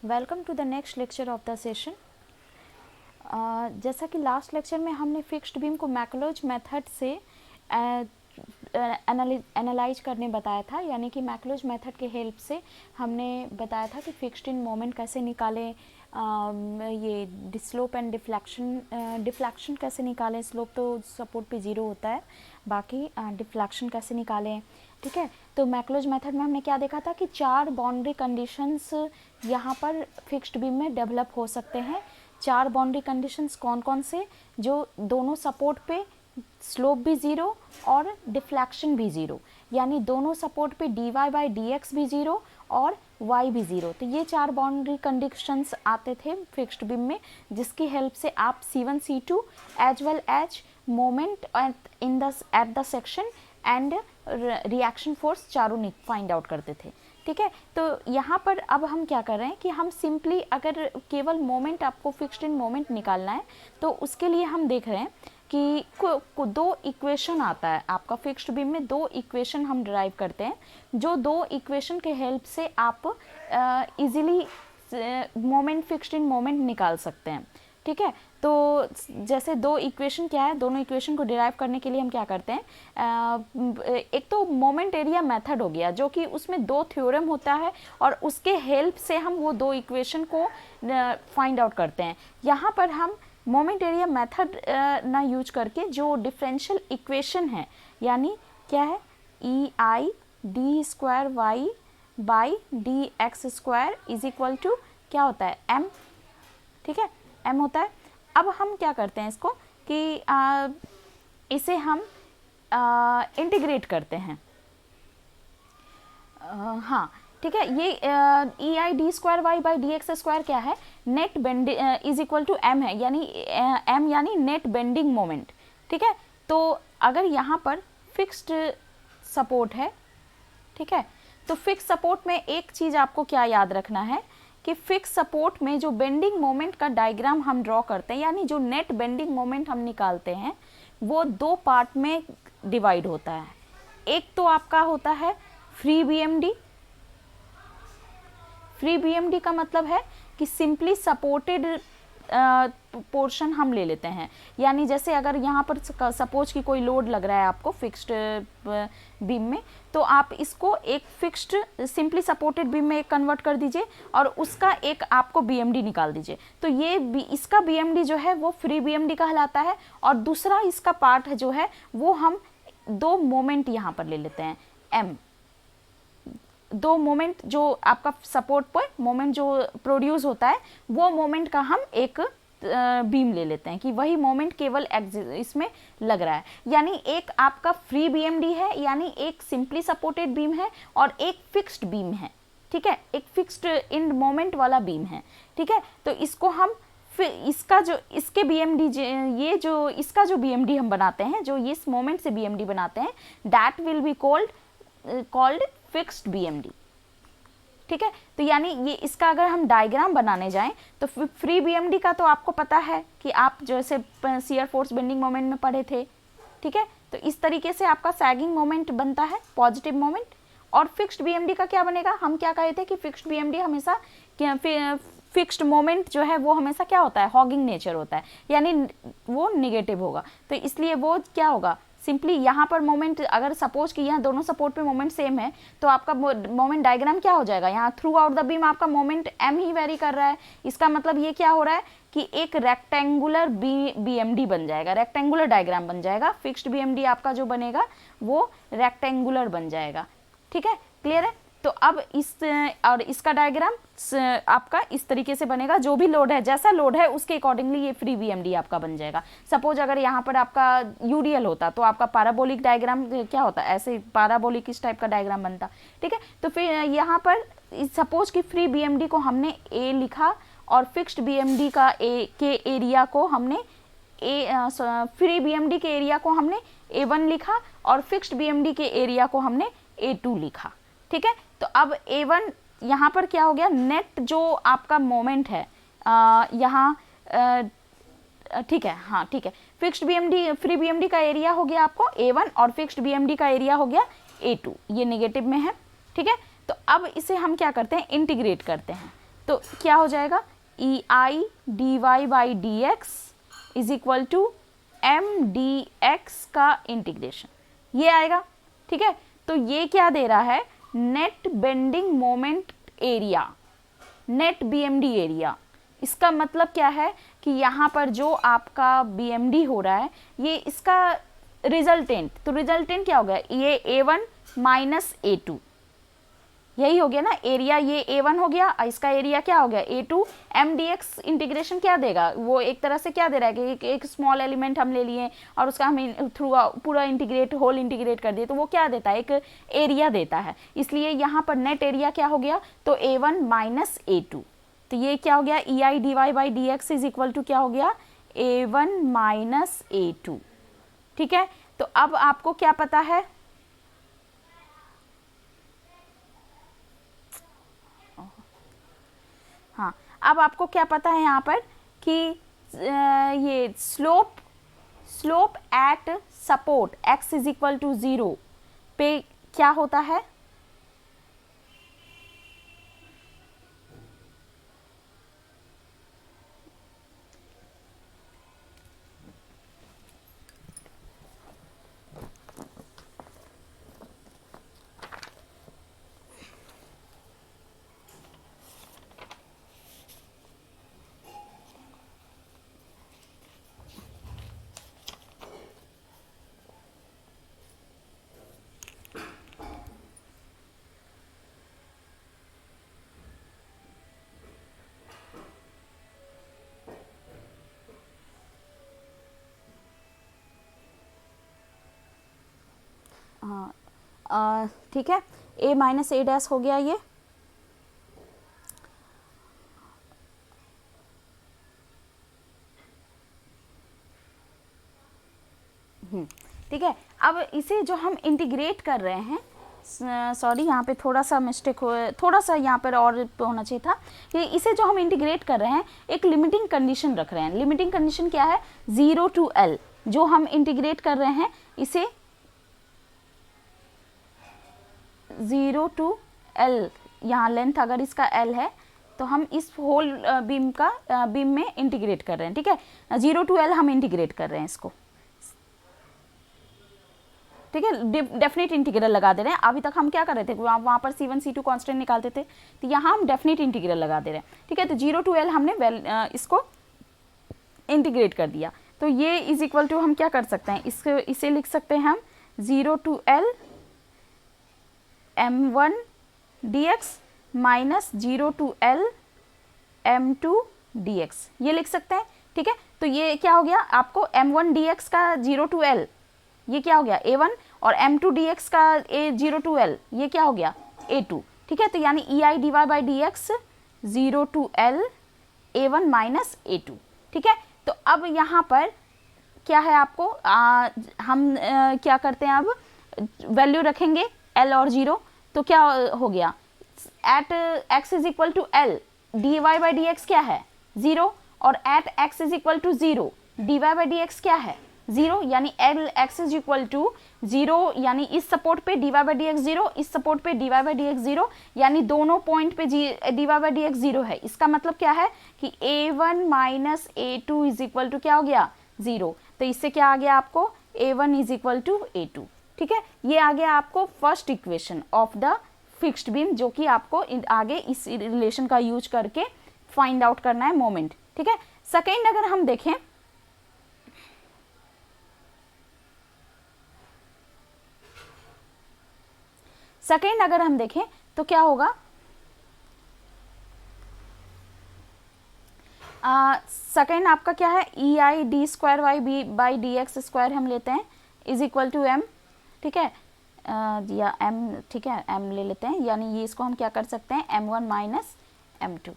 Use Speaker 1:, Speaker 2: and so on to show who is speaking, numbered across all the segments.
Speaker 1: Welcome to the next lecture of the session. जैसा कि last lecture में हमने फिक्स्ड बीम को मैकलोज मेथड से एनालाइज करने बताया था, यानी कि मैकलोज मेथड के हेल्प से हमने बताया था कि फिक्स्ड इन मोमेंट कैसे निकालें, ये स्लोप एंड डिफ्लेक्शन कैसे निकालें। स्लोप तो सपोर्ट पे ज़ीरो होता है, बाकी डिफ्लेक्शन कैसे निकालें। ठीक है, तो मैकलोज मेथड में हमने क्या देखा था कि 4 बाउंड्री कंडीशंस यहाँ पर फिक्स्ड बीम में डेवलप हो सकते हैं। 4 बाउंड्री कंडीशंस कौन कौन से, जो दोनों सपोर्ट पे स्लोप भी ज़ीरो और डिफ्लेक्शन भी ज़ीरो, यानी दोनों सपोर्ट पे dy/dx भी ज़ीरो और y भी ज़ीरो। तो ये 4 बाउंड्री कंडीशंस आते थे फिक्स्ड बीम में, जिसकी हेल्प से आप C1 C2 as well as moment at the section and reaction force चारों फाइंड आउट करते थे। ठीक है, तो यहाँ पर अब हम क्या कर रहे हैं कि हम सिंपली अगर केवल मोमेंट, आपको फिक्स्ड इन मोमेंट निकालना है, तो उसके लिए हम देख रहे हैं कि दो इक्वेशन आता है आपका फिक्स्ड बीम में। 2 इक्वेशन हम डिराइव करते हैं, जो 2 इक्वेशन के हेल्प से आप easily moment, fixed in moment निकाल सकते हैं। ठीक है, तो जैसे 2 इक्वेशन क्या है, दोनों इक्वेशन को डिराइव करने के लिए हम क्या करते हैं, एक तो मोमेंट एरिया मेथड हो गया, जो कि उसमें 2 थ्योरम होता है और उसके हेल्प से हम वो 2 इक्वेशन को फाइंड आउट करते हैं। यहाँ पर हम मोमेंट एरिया मेथड ना यूज करके जो डिफरेंशियल इक्वेशन है, यानी क्या है, EI d² y/dx² is equal to क्या होता है, m। ठीक है, m होता है। अब हम क्या करते हैं इसको कि इसे हम इंटीग्रेट करते हैं। हाँ, ठीक है, ये EI d² y/dx² क्या है, net bend is equal to m है, यानी m यानी नेट बेंडिंग मोमेंट। ठीक है, तो अगर यहाँ पर फिक्स्ड सपोर्ट है, ठीक है, तो फिक्स सपोर्ट में एक चीज़ आपको क्या याद रखना है कि फिक्स सपोर्ट में जो बेंडिंग मोमेंट का डायग्राम हम ड्रॉ करते हैं, यानी जो नेट बेंडिंग मोमेंट हम निकालते हैं, वो 2 पार्ट में डिवाइड होता है। एक तो आपका होता है फ्री बीएमडी। फ्री बीएमडी का मतलब है कि सिंपली सपोर्टेड पोर्शन हम ले लेते हैं, यानी जैसे अगर यहाँ पर सपोज कि कोई लोड लग रहा है आपको फिक्स्ड बीम में, तो आप इसको एक फिक्स्ड सिंपली सपोर्टेड बीम में कन्वर्ट कर दीजिए और उसका एक आपको बीएमडी निकाल दीजिए। तो ये इसका बीएमडी जो है वो फ्री बीएमडी कहलाता है, और दूसरा इसका पार्ट जो है वो हम 2 मोमेंट यहाँ पर ले लेते हैं, m। 2 मोमेंट जो आपका सपोर्ट पर मोमेंट जो प्रोड्यूस होता है, वो मोमेंट का हम एक बीम ले लेते हैं कि वही मोमेंट केवल इसमें लग रहा है। यानी एक आपका फ्री बीएमडी है, यानी एक सिंपली सपोर्टेड बीम है और एक फिक्स्ड बीम है। ठीक है, एक फिक्स्ड इन मोमेंट वाला बीम है। ठीक है, तो इसको हम इसका जो इसके बीएमडी, ये जो इसका जो बीएमडी हम बनाते हैं, जो इस मोमेंट से बीएमडी बनाते हैं, that will be called fixed BMD. ठीक है, तो यानी ये इसका अगर हम डायग्राम बनाने जाएं तो फ्री बीएमडी का तो आपको पता है कि आप जैसे शियर फोर्स बेंडिंग मोमेंट में पढ़े थे। ठीक है, तो इस तरीके से आपका सैगिंग मोमेंट बनता है, पॉजिटिव मोमेंट। और फिक्स्ड बीएमडी का क्या बनेगा, हम क्या कहे थे कि फिक्स्ड बीएमडी हमेशा फिक्स्ड मोमेंट जो है वो हमेशा क्या होता है, हॉगिंग नेचर होता है, यानी वो निगेटिव होगा। तो इसलिए वो क्या होगा, सिंपली यहाँ पर मोमेंट, अगर सपोज कि यहाँ दोनों सपोर्ट पे मोमेंट सेम है, तो आपका मोमेंट डायग्राम क्या हो जाएगा, यहाँ थ्रू आउट द बीम आपका मोमेंट m ही वेरी कर रहा है। इसका मतलब ये क्या हो रहा है कि एक रेक्टेंगुलर बीएमडी बन जाएगा, रेक्टेंगुलर डायग्राम बन जाएगा। फिक्स्ड बीएमडी आपका जो बनेगा वो रेक्टेंगुलर बन जाएगा। ठीक है, क्लियर है। तो अब और इसका डायग्राम आपका इस तरीके से बनेगा, जो भी लोड है, जैसा लोड है उसके अकॉर्डिंगली ये फ्री बीएमडी आपका बन जाएगा। सपोज अगर यहाँ पर आपका यूडीएल होता तो आपका पैराबोलिक डायग्राम क्या होता, ऐसे पैराबोलिक इस टाइप का डायग्राम बनता। ठीक है, तो फिर यहाँ पर सपोज कि फ्री बीएमडी को हमने ए लिखा और फिक्स्ड बीएमडी का के एरिया को हमने फ्री बीएमडी के एरिया को हमने A1 लिखा और फिक्स्ड बीएमडी के एरिया को हमने A2 लिखा। ठीक है, तो अब A1 यहाँ पर क्या हो गया, नेट जो आपका मोमेंट है यहाँ, ठीक है, हाँ ठीक है, फिक्स्ड बीएमडी फ्री बीएमडी का एरिया हो गया आपको A1 और फिक्स्ड बीएमडी का एरिया हो गया A2, ये नेगेटिव में है। ठीक है, तो अब इसे हम क्या करते हैं, इंटीग्रेट करते हैं। तो क्या हो जाएगा, E I d Y by D x is equal to M d x का इंटीग्रेशन, ये आएगा। ठीक है, तो ये क्या दे रहा है, net bending moment area, net BMD area. इसका मतलब क्या है कि यहाँ पर जो आपका बीएमडी हो रहा है ये इसका रिजल्टेंट, तो रिजल्टेंट क्या हो गया, ये A1 माइनस A2, यही हो गया ना एरिया, ये A1 हो गया, इसका एरिया क्या हो गया A2। MDX इंटीग्रेशन क्या देगा, वो एक तरह से क्या दे रहा है कि एक स्मॉल एलिमेंट हम ले लिए और उसका हम थ्रू पूरा इंटीग्रेट होल इंटीग्रेट कर दिए, तो वो क्या देता है, एक एरिया देता है। इसलिए यहाँ पर नेट एरिया क्या हो गया, तो A1 माइनस A2, तो ये क्या हो गया, E I d Y by D x is equal to क्या हो गया, A1 माइनस A2। ठीक है, तो अब आपको क्या पता है, हाँ अब आपको क्या पता है यहाँ पर कि ये slope at support x is equal to 0 पे क्या होता है, हाँ ठीक है, a माइनस ए डैश हो गया ये, ठीक है। अब इसे जो हम इंटीग्रेट कर रहे हैं, सॉरी यहाँ पे थोड़ा सा मिस्टेक हो, थोड़ा सा यहाँ पर और होना चाहिए था कि इसे जो हम इंटीग्रेट कर रहे हैं एक लिमिटिंग कंडीशन रख रहे हैं। लिमिटिंग कंडीशन क्या है, 0 टू L, जो हम इंटीग्रेट कर रहे हैं इसे 0 टू L, यहाँ लेंथ अगर इसका L है तो हम इस होल बीम में इंटीग्रेट कर रहे हैं। ठीक है, 0 टू L हम इंटीग्रेट कर रहे हैं इसको, ठीक है, डेफिनेट इंटीग्रल लगा दे रहे हैं। अभी तक हम क्या कर रहे थे, वहाँ पर C1 C2 कांस्टेंट निकालते थे, तो यहाँ हम डेफिनेट इंटीग्रल लगा दे रहे हैं। ठीक है, तो 0 टू L हमने इसको इंटीग्रेट कर दिया, तो ये इज इक्वल टू हम क्या कर सकते हैं, इसे लिख सकते हैं हम 0 to L m1 dx minus 0 to L m2 dx, ये लिख सकते हैं। ठीक है, तो ये क्या हो गया, आपको m1 dx का 0 टू L ये क्या हो गया A1, और m2 dx का A0 टू L ये क्या हो गया A2। ठीक है, तो यानी E I d Y by D x 0 to L A1 minus A2। ठीक है, तो अब यहाँ पर क्या है, आपको हम क्या करते हैं, अब वैल्यू रखेंगे L और 0, तो क्या हो गया, at x is equal to L D Y by D X क्या है 0, और at x is equal to 0 D Y by D X क्या है 0, यानी L x is equal to 0, यानी इस सपोर्ट पे D Y by D x 0, इस सपोर्ट पे D Y by D x 0, यानी दोनों पॉइंट पे D Y by D x 0 है। इसका मतलब क्या है कि A1 minus A2 is equal to क्या हो गया 0, तो इससे क्या आ गया आपको A1 is equal to A2। ठीक है, ये आ गया आपको first equation of the fixed beam, जो कि आपको आगे इस रिलेशन का यूज करके फाइंड आउट करना है मोमेंट। ठीक है, सेकेंड अगर हम देखें, सेकेंड अगर हम देखें तो क्या होगा, सेकेंड आपका क्या है, E I d square y बी बाई डी एक्स स्क्वायर हम लेते हैं इज इक्वल टू m। ठीक है, या m, ठीक है m ले लेते हैं, यानी ये इसको हम क्या कर सकते हैं m1 माइनस m2।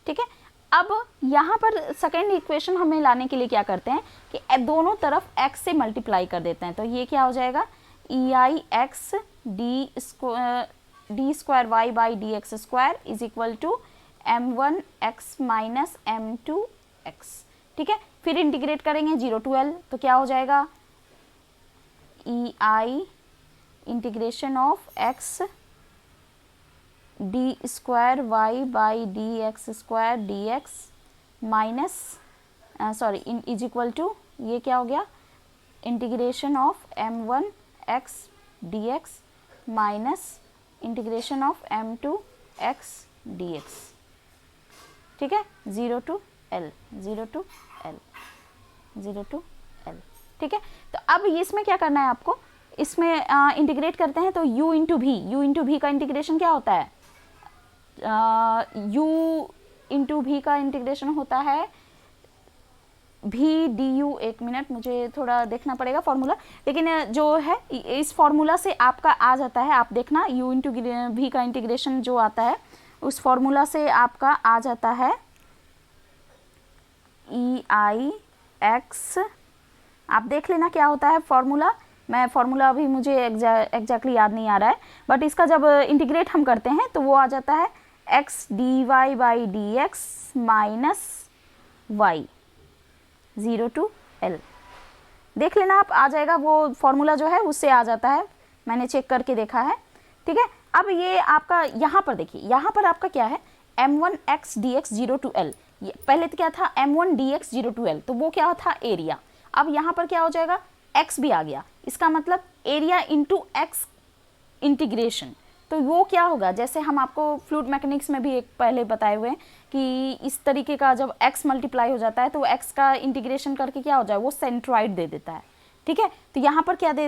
Speaker 1: ठीक है, अब यहाँ पर सेकेंड इक्वेशन हमें लाने के लिए क्या करते हैं कि दोनों तरफ x से मल्टीप्लाई कर देते हैं, तो ये क्या हो जाएगा E I x d square y by D x square is equal to m1 x minus m2 x। ठीक है, फिर इंटीग्रेट करेंगे 0 टू L, तो क्या हो जाएगा E I integration of x d square y by D x square d x minus sorry is equal to, ये क्या हो गया, integration of m1 x dx minus integration of m2 x dx, ठीक है, 0 to l, 0 to l, 0 to l, ठीक है। तो अब इसमें क्या करना है आपको, इसमें इंटीग्रेट करते हैं तो u इंटू भी का इंटीग्रेशन क्या होता है, u इंटू भी का इंटीग्रेशन होता है भी डी यू, एक मिनट मुझे थोड़ा देखना पड़ेगा फॉर्मूला, लेकिन जो है इस फॉर्मूला से आपका आ जाता है, आप देखना u इंटू भी का इंटीग्रेशन जो आता है उस फॉर्मूला से आपका आ जाता है ई आई एक्स, आप देख लेना क्या होता है फॉर्मूला, मैं फॉर्मूला अभी मुझे एग्जैक्टली याद नहीं आ रहा है, बट इसका जब इंटीग्रेट हम करते हैं तो वो आ जाता है X D Y by D x minus Y, 0 to l, देख लेना आप, आ जाएगा वो फॉर्मूला जो है उससे आ जाता है, मैंने चेक करके देखा है, ठीक है। अब ये आपका यहाँ पर देखिए, यहाँ पर आपका क्या है m1 x dx 0 to l, पहले तो क्या था m1 dx 0 टू l, तो वो क्या था एरिया, अब यहाँ पर क्या हो जाएगा x भी आ गया, इसका मतलब एरिया इंटू x इंटीग्रेशन, तो वो क्या होगा, जैसे हम आपको फ्लूइड मैकेनिक्स में भी एक पहले बताए हुए हैं कि इस तरीके का जब x मल्टीप्लाई हो जाता है तो x का इंटीग्रेशन करके क्या हो जाए, वो सेंट्रॉइड दे देता है, ठीक है। तो यहाँ पर क्या दे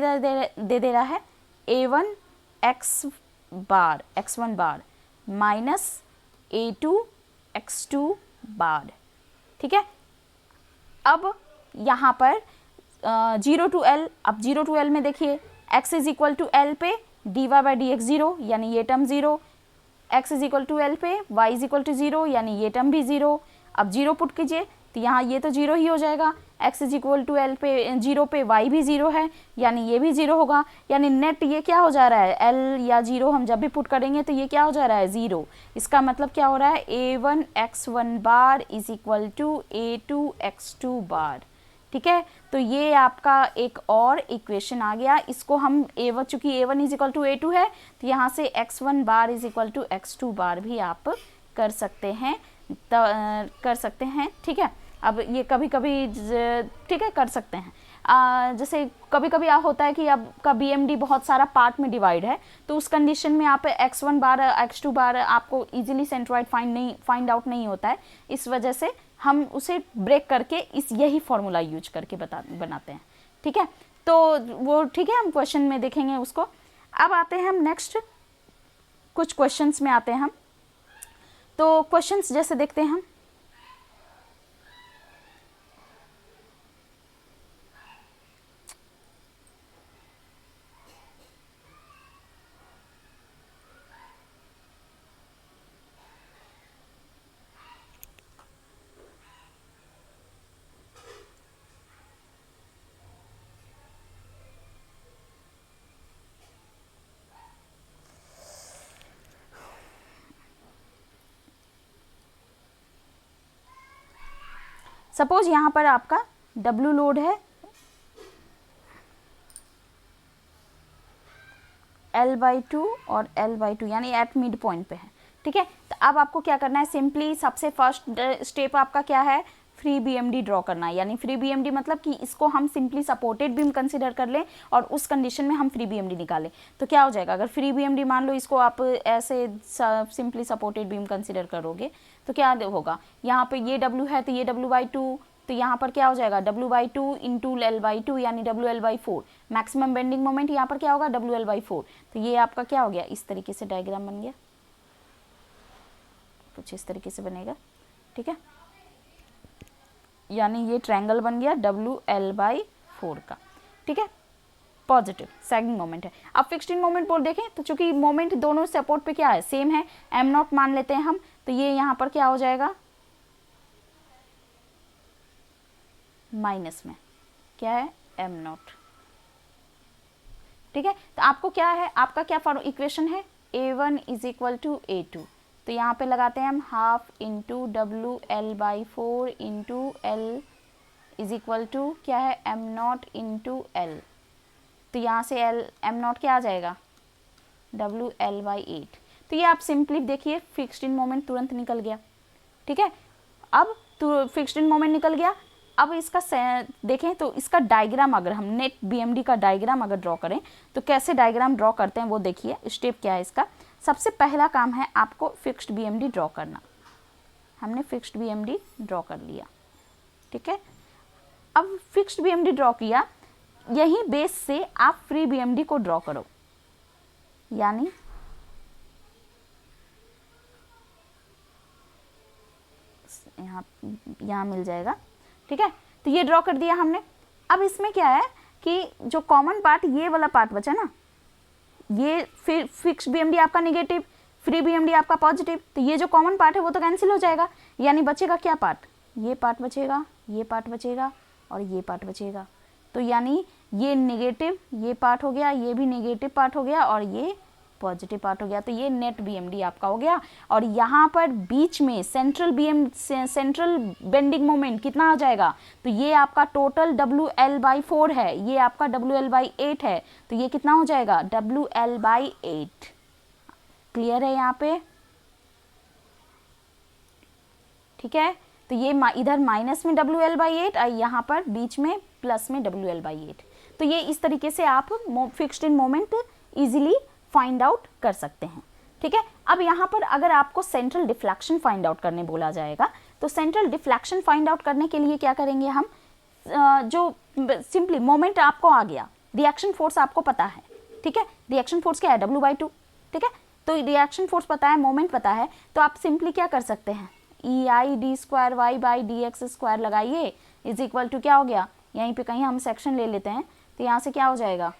Speaker 1: रहा है a1 x1 बार माइनस a2 x2 बार, ठीक है। अब यहाँ पर 0 टू l, अब 0 टू l में देखिए x is equal to l पे dy बाई डी एक्स 0 यानी ये term 0, x is equal to l पे y इज इक्वल टू 0 यानी ये टर्म भी 0, अब 0 पुट कीजिए तो यहाँ ये तो 0 ही हो जाएगा, x is equal to l पे 0 पे y भी 0 है यानी ये भी 0 होगा, यानी नेट ये क्या हो जा रहा है l या 0 हम जब भी पुट करेंगे तो ये क्या हो जा रहा है 0, इसका मतलब क्या हो रहा है a1 x1 bar is equal to a2 x2 bar, ठीक है। तो ये आपका एक और इक्वेशन आ गया, इसको हम a1, चूंकि a1 is equal to a2 है तो यहाँ से x1 bar is equal to x2 bar भी आप कर सकते हैं, ठीक है। अब ये कभी कभी ठीक है कर सकते हैं, जैसे कभी कभी होता है कि आपका BMD बहुत सारा पार्ट में डिवाइड है, तो उस कंडीशन में आप x1 बार x2 बार आपको इजीली सेंट्रॉइड फाइंड आउट नहीं होता है, इस वजह से हम उसे ब्रेक करके यही फॉर्मूला यूज करके बनाते हैं, ठीक है। तो वो ठीक है, हम क्वेश्चन में देखेंगे उसको। अब आते हैं हम नेक्स्ट कुछ क्वेश्चंस में आते हैं हम, तो क्वेश्चंस जैसे देखते हैं हम, सपोज यहाँ पर आपका W लोड है L/2 और L/2 यानी एट मिड पॉइंट पे है, ठीक है। तो अब आपको क्या करना है, सिंपली सबसे फर्स्ट स्टेप आपका क्या है, फ्री BMD ड्रॉ करना है, यानी फ्री BMD मतलब कि इसको हम सिंपली सपोर्टेड बीम कंसीडर कर लें और उस कंडीशन में हम फ्री BMD निकालें, तो क्या हो जाएगा, अगर फ्री BMD मान लो इसको आप ऐसे सिंपली सपोर्टेड बीम कंसीडर करोगे तो क्या होगा, यहाँ पे ये W है तो ये W/2, तो यहाँ पर क्या हो जाएगा W/2 इंटू L/2 यानी WL/4, मैक्सिमम बेंडिंग मोमेंट यहाँ पर क्या होगा WL/4, तो ये आपका क्या हो गया, इस तरीके से डायग्राम बन गया, कुछ इस तरीके से बनेगा, ठीक है, यानी ये ट्रायंगल बन गया WL/4 का, ठीक है, पॉजिटिव सैगिंग मोमेंट है। अब फिक्स्ड मोमेंट बोल देखें तो चूंकि मोमेंट दोनों सपोर्ट पे क्या है सेम है, m0 मान लेते हैं हम, तो ये यहाँ पर क्या हो जाएगा माइनस में क्या है m0, ठीक है। तो आपको क्या है, आपका क्या इक्वेशन है a1 is equal to a2, तो यहाँ पे लगाते हैं हम half into WL/4 into L is equal to क्या है m0 इंटू L, तो यहाँ से m0 क्या आ जाएगा WL/8, तो ये आप सिंपली देखिए फिक्स्ड इन मोमेंट तुरंत निकल गया, ठीक है। अब तो फिक्स्ड इन मोमेंट निकल गया। अब इसका देखें तो इसका डायग्राम अगर हम नेट बीएमडी का डायग्राम अगर ड्रॉ करें तो कैसे डायग्राम ड्रॉ करते हैं वो देखिए। स्टेप क्या है इसका, सबसे पहला काम है आपको फिक्स्ड बीएमडी ड्रॉ करना। हमने फिक्स्ड बीएमडी ड्रॉ कर लिया, ठीक है। अब फिक्स्ड बीएमडी ड्रॉ किया, यही बेस से आप फ्री बीएमडी को ड्रॉ करो, यानी यहाँ मिल जाएगा, ठीक है। तो ये ड्रॉ कर दिया हमने। अब इसमें क्या है कि जो कॉमन पार्ट ये वाला पार्ट बचा ना, ये फिर फिक्स्ड बीएमडी आपका नेगेटिव, फ्री बीएमडी आपका पॉजिटिव, तो ये जो कॉमन पार्ट है वो तो कैंसिल हो जाएगा, यानी बचेगा क्या पार्ट, ये पार्ट बचेगा, ये पार्ट बचेगा और ये पार्ट बचेगा। तो यानी ये नेगेटिव ये पार्ट हो गया, ये भी नेगेटिव पार्ट हो गया और ये पॉजिटिव पार्ट हो गया। तो ये नेट बीएमडी आपका हो गया। और यहाँ पर बीच में सेंट्रल बेंडिंग मोमेंट कितना आ जाएगा, तो ये आपका टोटल WL/4 है, ये आपका WL/8 है, तो ये कितना हो जाएगा WL/8। क्लियर है यहाँ पे, ठीक है। तो ये इधर माइनस में WL/8 और यहाँ पर बीच में प्लस में WL/8। तो ये इस तरीके से आप fixed in moment easily find out कर सकते हैं, ठीक है। अब यहाँ पर अगर आपको सेंट्रल डिफ्लेक्शन फाइंड आउट करने बोला जाएगा तो सेंट्रल डिफ्लेक्शन फाइंड आउट करने के लिए क्या करेंगे हम, जो सिंपली मोमेंट आपको आ गया, रिएक्शन फोर्स आपको पता है, ठीक है। रिएक्शन फोर्स क्या है W/2, ठीक है। तो रिएक्शन फोर्स पता है, मोमेंट पता है, तो आप सिंपली क्या कर सकते हैं EI/d²y/dx² लगाइए इज इक्वल टू क्या हो गया, यहीं पे कहीं हम सेक्शन ले लेते हैं, तो यहाँ से क्या हो जाएगा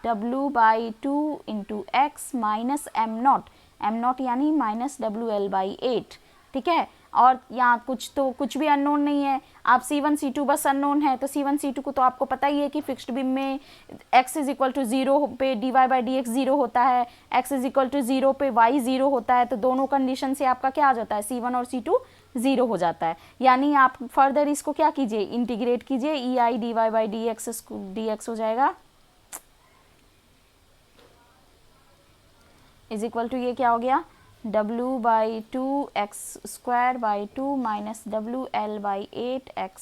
Speaker 1: W/2 into x minus m0 यानी माइनस WL/8, ठीक है। और यहाँ कुछ भी अननोन नहीं है, आप C1 C2 बस अननोन है, तो C1 C2 को तो आपको पता ही है कि फिक्स्ड बीम में x इज इक्वल टू 0 पे dy/dx 0 होता है, x इज इक्वल टू 0 पे y 0 होता है, तो दोनों कंडीशन से आपका क्या आ जाता है C1 और C2 0 हो जाता है। यानी आप फर्दर इसको क्या कीजिए, इंटीग्रेट कीजिए, EI dy/dx हो जाएगा इज इक्वल टू ये क्या हो गया W/2 x² minus WL/8 x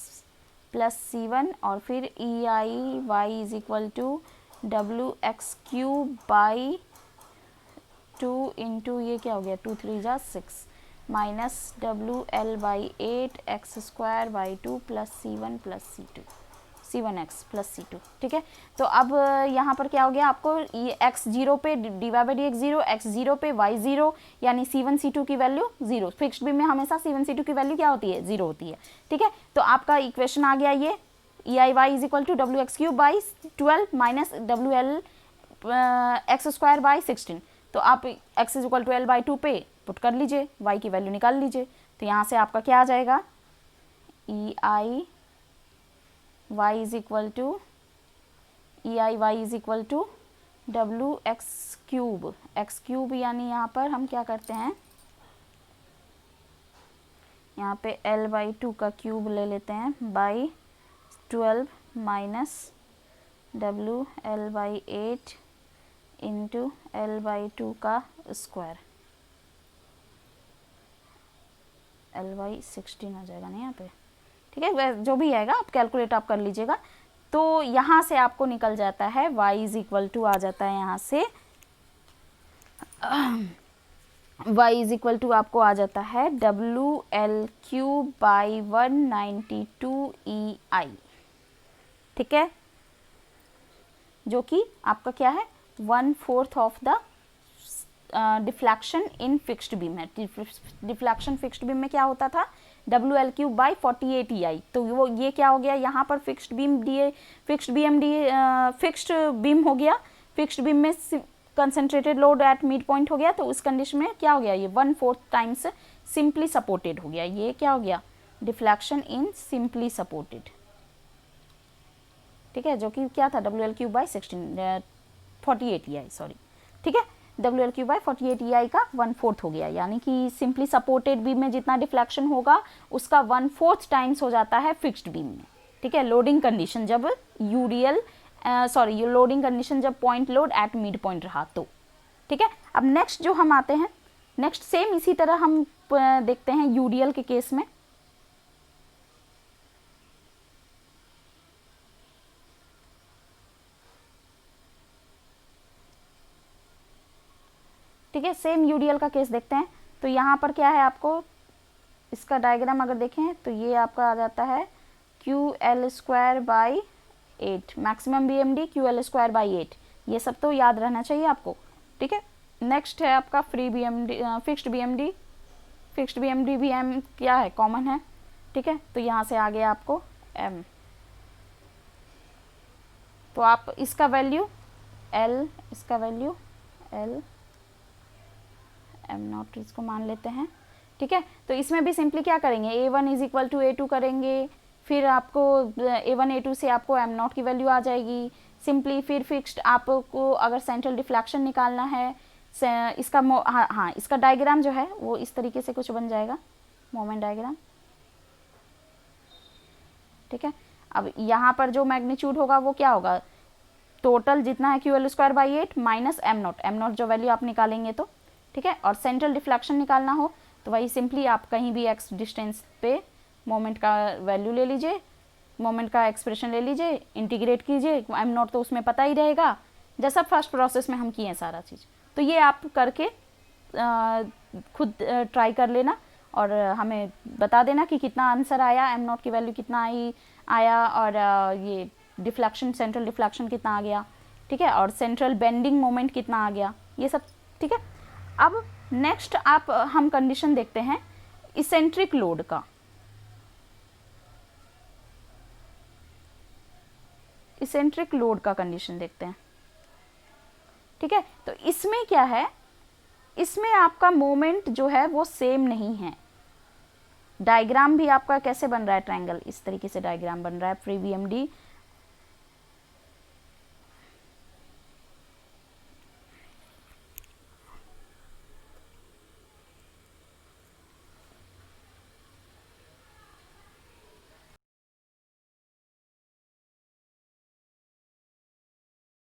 Speaker 1: plus C1 और फिर EI is equal to WX3/2 into ये क्या हो गया 2 3 जा 6 minus WL/8 x² plus C1 plus C1x plus C2, ठीक है। तो अब यहाँ पर क्या हो गया, आपको ये x0 पे dy/dx 0, x0 पे y 0, यानी C1 C2 की वैल्यू 0। फिक्स्ड बीम में हमेशा C1 C2 की वैल्यू क्या होती है 0 होती है, ठीक है। तो आपका इक्वेशन आ गया ये EIY is equal to WX3/12 minus WL/x²/16। तो आप x is equal to L/2 पे पुट कर लीजिए, y की वैल्यू निकाल लीजिए, तो यहाँ से आपका क्या आ जाएगा EIY is equal to WX3 यानी यहाँ पर हम क्या करते हैं, यहाँ पे L/2 का क्यूब ले लेते हैं by 12 minus WL/8 into L/2 का स्क्वायर, L/16 आ जाएगा ना यहाँ पे, ठीक है। जो भी आएगा आप कैलकुलेट आप कर लीजिएगा। तो यहाँ से आपको निकल जाता है y इज इक्वल टू आ जाता है यहाँ से y इज इक्वल टू आपको आ जाता है WL3/192 EI, ठीक है, जो कि आपका क्या है 1/4 of the deflection in fixed beam है। डिफ्लेक्शन फिक्स्ड बीम में क्या होता था WL3/48 EI, तो वो ये क्या हो गया यहाँ पर फिक्स्ड बीम हो गया, फिक्स्ड बीम में concentrated load at mid point हो गया, तो उस कंडीशन में क्या हो गया ये 1/4 टाइम्स सिंपली सपोर्टेड हो गया, ये क्या हो गया डिफ्लेक्शन इन सिंपली सपोर्टेड, ठीक है, जो कि क्या था WL3/48 EI सॉरी, ठीक है, WL3/48 EI का 1/4 हो गया, यानी कि सिंपली सपोर्टेड बीम में जितना डिफ्लेक्शन होगा उसका 1/4 टाइम्स हो जाता है फिक्स्ड बीम में, ठीक है। लोडिंग कंडीशन जब लोडिंग कंडीशन जब point load at mid point रहा तो, ठीक है। अब नेक्स्ट जो हम आते हैं नेक्स्ट सेम इसी तरह हम देखते हैं यूडीएल के केस में। ठीक है, सेम यूडीएल का केस देखते हैं। तो यहाँ पर क्या है, आपको इसका डायग्राम अगर देखें तो ये आपका आ जाता है QL²/8, मैक्सिमम BMD QL²/8, ये सब तो याद रहना चाहिए आपको। ठीक है, नेक्स्ट है आपका free BMD, fixed BMD। Fixed BMD भी M क्या है, कॉमन है। ठीक है, तो यहाँ से आ गया आपको M, तो आप इसका वैल्यू L, इसका वैल्यू L M0 इसको मान लेते हैं। ठीक है, तो इसमें भी सिंपली क्या करेंगे, A1 = A2 करेंगे, फिर आपको A1 A2 से आपको M0 की वैल्यू आ जाएगी सिंपली। फिर फिक्स्ड आपको अगर सेंट्रल डिफ्लेक्शन निकालना है, इसका हाँ इसका डायग्राम जो है वो इस तरीके से कुछ बन जाएगा, मोमेंट डायग्राम। ठीक है, अब यहाँ पर जो मैग्नीट्यूड होगा वो क्या होगा, टोटल जितना है QL²/8 माइनस M0 जो वैल्यू आप निकालेंगे तो। ठीक है, और सेंट्रल डिफ्लेक्शन निकालना हो तो वही सिंपली आप कहीं भी x डिस्टेंस पे मोमेंट का वैल्यू ले लीजिए, मोमेंट का एक्सप्रेशन ले लीजिए, इंटीग्रेट कीजिए, M0 तो उसमें पता ही रहेगा जैसा फर्स्ट प्रोसेस में हम किए हैं सारा चीज़। तो ये आप करके खुद ट्राई कर लेना और हमें बता देना कि कितना आंसर आया, M0 की वैल्यू कितना आया और ये डिफ्लेक्शन, सेंट्रल डिफ्लेक्शन कितना आ गया। ठीक है, और सेंट्रल बेंडिंग मोमेंट कितना आ गया, ये सब। ठीक है, अब नेक्स्ट हम कंडीशन देखते हैं इसेंट्रिक लोड का। इसेंट्रिक लोड का कंडीशन देखते हैं। ठीक है, तो इसमें क्या है, इसमें आपका मोमेंट जो है वो सेम नहीं है। डायग्राम भी आपका कैसे बन रहा है, ट्रायंगल इस तरीके से डायग्राम बन रहा है फ्री BMD